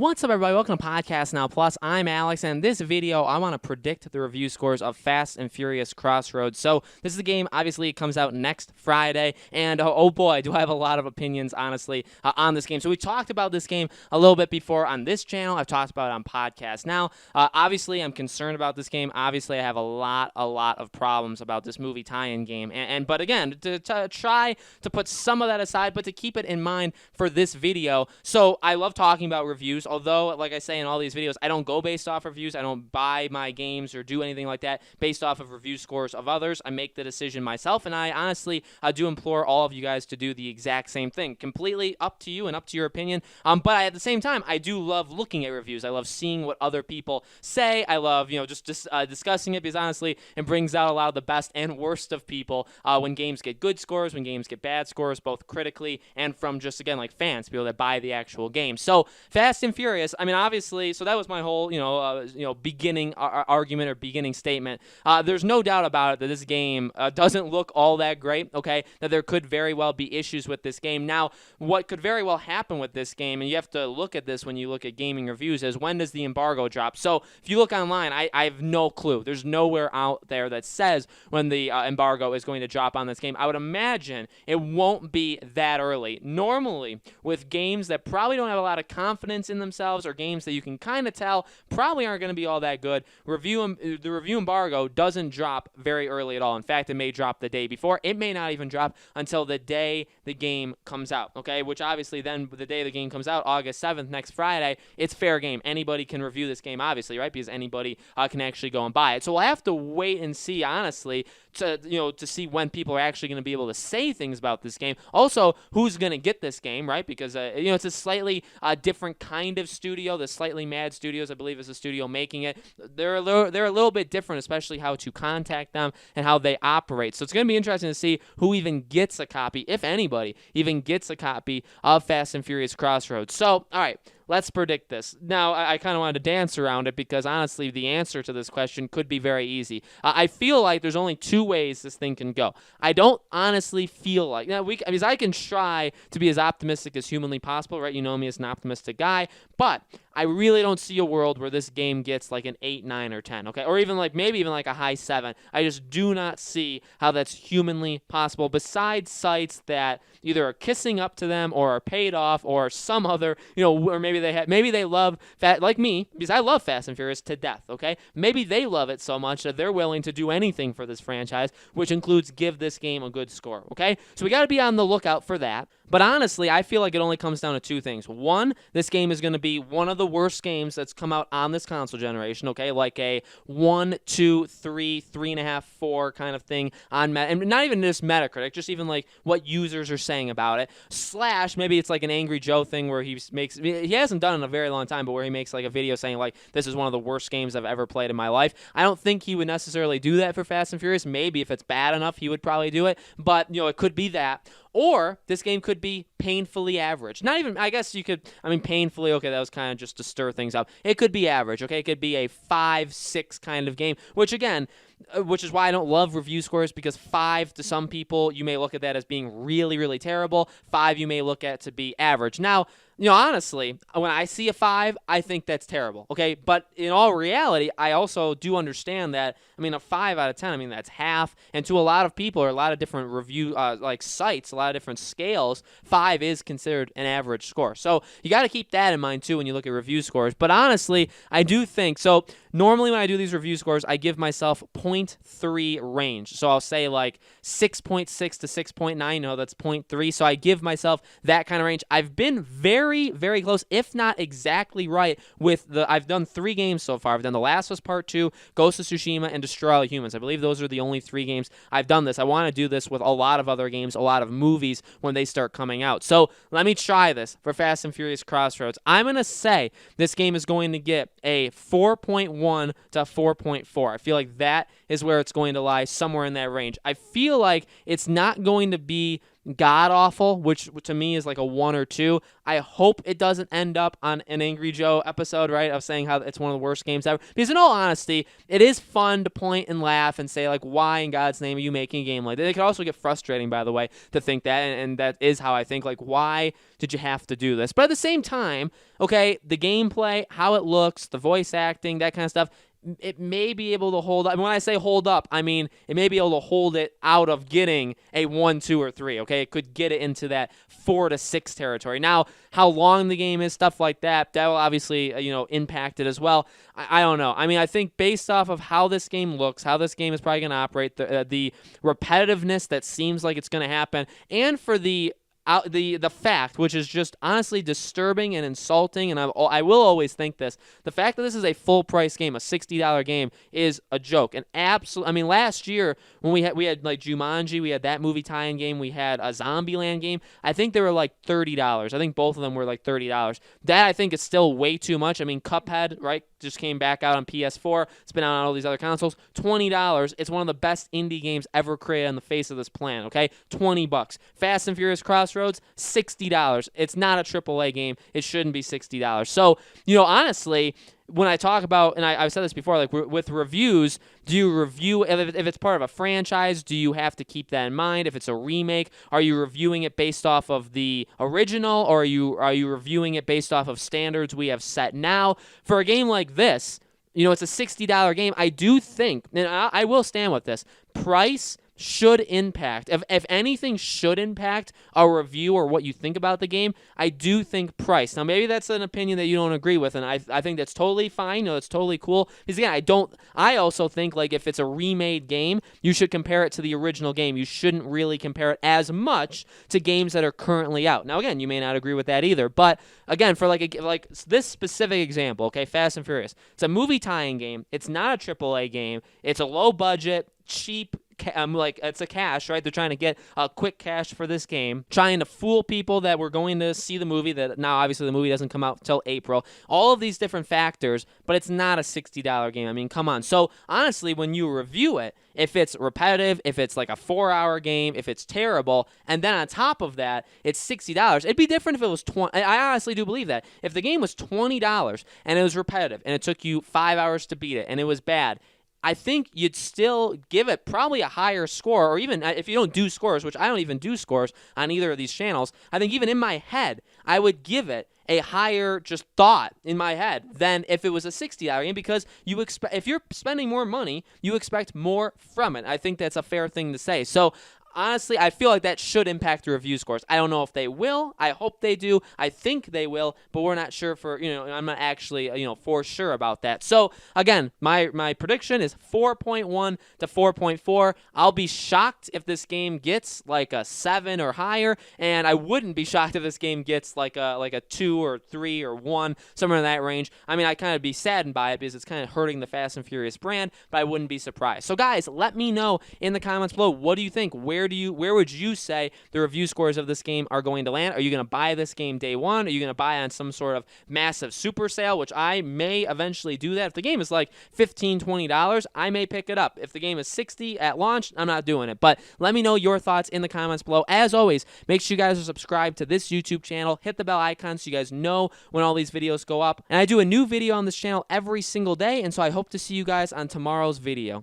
What's up, everybody? Welcome to Podcast Now Plus. I'm Alex, and in this video, I want to predict the review scores of Fast and Furious Crossroads. So, this is a game, obviously, it comes out next Friday, and oh boy, do I have a lot of opinions, honestly, on this game. So, we talked about this game a little bit before on this channel. I've talked about it on Podcast Now. Obviously, I'm concerned about this game. Obviously, I have a lot of problems about this movie tie-in game. But again, to try to put some of that aside, but to keep it in mind for this video. So, I love talking about reviews. Although, like I say in all these videos, I don't go based off reviews. I don't buy my games or do anything like that based off of review scores of others. I make the decision myself, and I honestly do implore all of you guys to do the exact same thing. Completely up to you and up to your opinion. But at the same time, I do love looking at reviews. I love seeing what other people say. I love, just discussing it because honestly, it brings out a lot of the best and worst of people when games get good scores, when games get bad scores, both critically and from just, again, like fans, people that buy the actual game. So, Fast and Furious, I mean, obviously, so that was my whole, beginning argument or beginning statement. There's no doubt about it that this game doesn't look all that great, okay, that there could very well be issues with this game. Now, what could very well happen with this game, and you have to look at this when you look at gaming reviews, is when does the embargo drop? So, if you look online, I have no clue. There's nowhere out there that says when the embargo is going to drop on this game. I would imagine it won't be that early. Normally, with games that probably don't have a lot of confidence in themselves or games that you can kind of tell probably aren't going to be all that good, the review embargo doesn't drop very early at all. In fact, it may drop the day before. It may not even drop until the day the game comes out, okay? Which obviously then the day the game comes out, August 7th, next Friday, it's fair game. Anybody can review this game, obviously, right? Because anybody can actually go and buy it. So we'll have to wait and see, honestly, to see when people are actually going to be able to say things about this game. Also, who's going to get this game, right? Because it's a slightly different kind of studio. The Slightly Mad Studios, I believe, is the studio making it. They're a little bit different, especially how to contact them and how they operate. So it's going to be interesting to see who even gets a copy, if anybody even gets a copy of Fast and Furious Crossroads. So, all right. Let's predict this. Now, I kind of wanted to dance around it because, honestly, the answer to this question could be very easy. I feel like there's only two ways this thing can go. I don't honestly feel like, because I can try to be as optimistic as humanly possible, right? You know me as an optimistic guy, but I really don't see a world where this game gets like an 8, 9, or 10, okay? Or even maybe even like a high 7. I just do not see how that's humanly possible, besides sites that either are kissing up to them or are paid off or some other, or maybe they love like me, because I love Fast and Furious to death, okay? Maybe they love it so much that they're willing to do anything for this franchise, which includes give this game a good score, okay? So we got to be on the lookout for that. But honestly, I feel like it only comes down to two things. One, this game is going to be one of the worst games that's come out on this console generation, okay? Like a 1, 2, 3, 3.5, 4 kind of thing on and not even just Metacritic, just even like what users are saying about it. / maybe it's like an Angry Joe thing where he hasn't done it in a very long time, but where he makes like a video saying like, this is one of the worst games I've ever played in my life. I don't think he would necessarily do that for Fast and Furious. Maybe if it's bad enough, he would probably do it. But, it could be that. Or this game could be painfully average. Not even, I guess you could, painfully, okay, that was kind of just to stir things up. It could be average, okay? It could be a 5, 6 kind of game, which is why I don't love review scores, because 5 to some people, you may look at that as being really, really terrible. 5 you may look at to be average. Now, honestly, when I see a 5, I think that's terrible, okay? But in all reality, I also do understand that, a 5 out of 10, that's half, and to a lot of people or a lot of different review, sites, a lot of different scales, 5 is considered an average score. So you got to keep that in mind, too, when you look at review scores. But honestly, I do think, so normally when I do these review scores, I give myself 0.3 range. So I'll say like 6.6 to 6.9, no, that's 0.3. So I give myself that kind of range. I've been very, very close, if not exactly right, with I've done 3 games so far. I've done The Last of Us Part 2, Ghost of Tsushima, and Destroy All Humans. I believe those are the only 3 games I've done this. I want to do this with a lot of other games, a lot of movies when they start coming out. So let me try this for Fast and Furious Crossroads. I'm going to say this game is going to get a 4.1 to 4.4. I feel like that is where it's going to lie, somewhere in that range. I feel like it's not going to be god-awful, which to me is like a 1 or 2. I hope it doesn't end up on an Angry Joe episode, right, of saying how it's one of the worst games ever. Because in all honesty, it is fun to point and laugh and say, like, why in God's name are you making a game like that? It could also get frustrating, by the way, to think that, and that is how I think, like, why did you have to do this? But at the same time, okay, the gameplay, how it looks, the voice acting, that kind of stuff, it may be able to hold up. And when I say hold up, I mean it may be able to hold it out of getting a 1, 2, or 3, okay? It could get it into that 4 to 6 territory. Now, how long the game is, stuff like that, that will obviously, impact it as well. I don't know. I mean, I think based off of how this game looks, how this game is probably going to operate, the repetitiveness that seems like it's going to happen, and for the fact, which is just honestly disturbing and insulting, and I will always think this, the fact that this is a full price game, a $60 game, is a joke. And absolute. I mean, last year when we had like Jumanji, we had that movie tie-in game, we had a Zombieland game. I think they were like $30. I think both of them were like $30. That I think is still way too much. I mean, Cuphead, right, just came back out on PS4. It's been out on all these other consoles. $20. It's one of the best indie games ever created on the face of this planet. Okay, $20. Fast and Furious Crossroads, $60. It's not a AAA game. It shouldn't be $60. So, honestly, when I talk about, and I've said this before, like with reviews, do you review, if it's part of a franchise, do you have to keep that in mind? If it's a remake, are you reviewing it based off of the original, or are you reviewing it based off of standards we have set now? For a game like this, it's a $60 game. I do think, and I will stand with this, price should impact, if anything should impact a review or what you think about the game, I do think price. Now, maybe that's an opinion that you don't agree with, and I think that's totally fine. It's totally cool. Because again, I also think, like, if it's a remade game, you should compare it to the original game. You shouldn't really compare it as much to games that are currently out. Now, again, you may not agree with that either, but again, for like this specific example, okay, Fast and Furious, it's a movie tie-in game. It's not a AAA game. It's a low budget, cheap, it's a cash, right? They're trying to get a quick cash for this game, trying to fool people that we're going to see the movie, that now obviously the movie doesn't come out until April. All of these different factors, but it's not a $60 game. I mean, come on. So honestly, when you review it, if it's repetitive, if it's like a 4-hour game, if it's terrible, and then on top of that, it's $60, it'd be different if it was $20. I honestly do believe that. If the game was $20 and it was repetitive and it took you 5 hours to beat it and it was bad, I think you'd still give it probably a higher score, or even if you don't do scores, which I don't even do scores on either of these channels, I think even in my head, I would give it a higher just thought in my head than if it was a $60 game, because if you're spending more money, you expect more from it. I think that's a fair thing to say. So honestly, I feel like that should impact the review scores. I don't know if they will. I hope they do. I think they will, but we're not sure I'm not actually, for sure about that. So, again, my prediction is 4.1 to 4.4. I'll be shocked if this game gets like a 7 or higher, and I wouldn't be shocked if this game gets like a 2 or 3 or 1, somewhere in that range. I mean, I kind of be saddened by it because it's kind of hurting the Fast and Furious brand, but I wouldn't be surprised. So, guys, let me know in the comments below, what do you think? Where would you say the review scores of this game are going to land? Are you going to buy this game day one? Are you going to buy on some sort of massive super sale, which I may eventually do that? If the game is like $15, $20, I may pick it up. If the game is $60 at launch, I'm not doing it. But let me know your thoughts in the comments below. As always, make sure you guys are subscribed to this YouTube channel. Hit the bell icon so you guys know when all these videos go up. And I do a new video on this channel every single day, and so I hope to see you guys on tomorrow's video.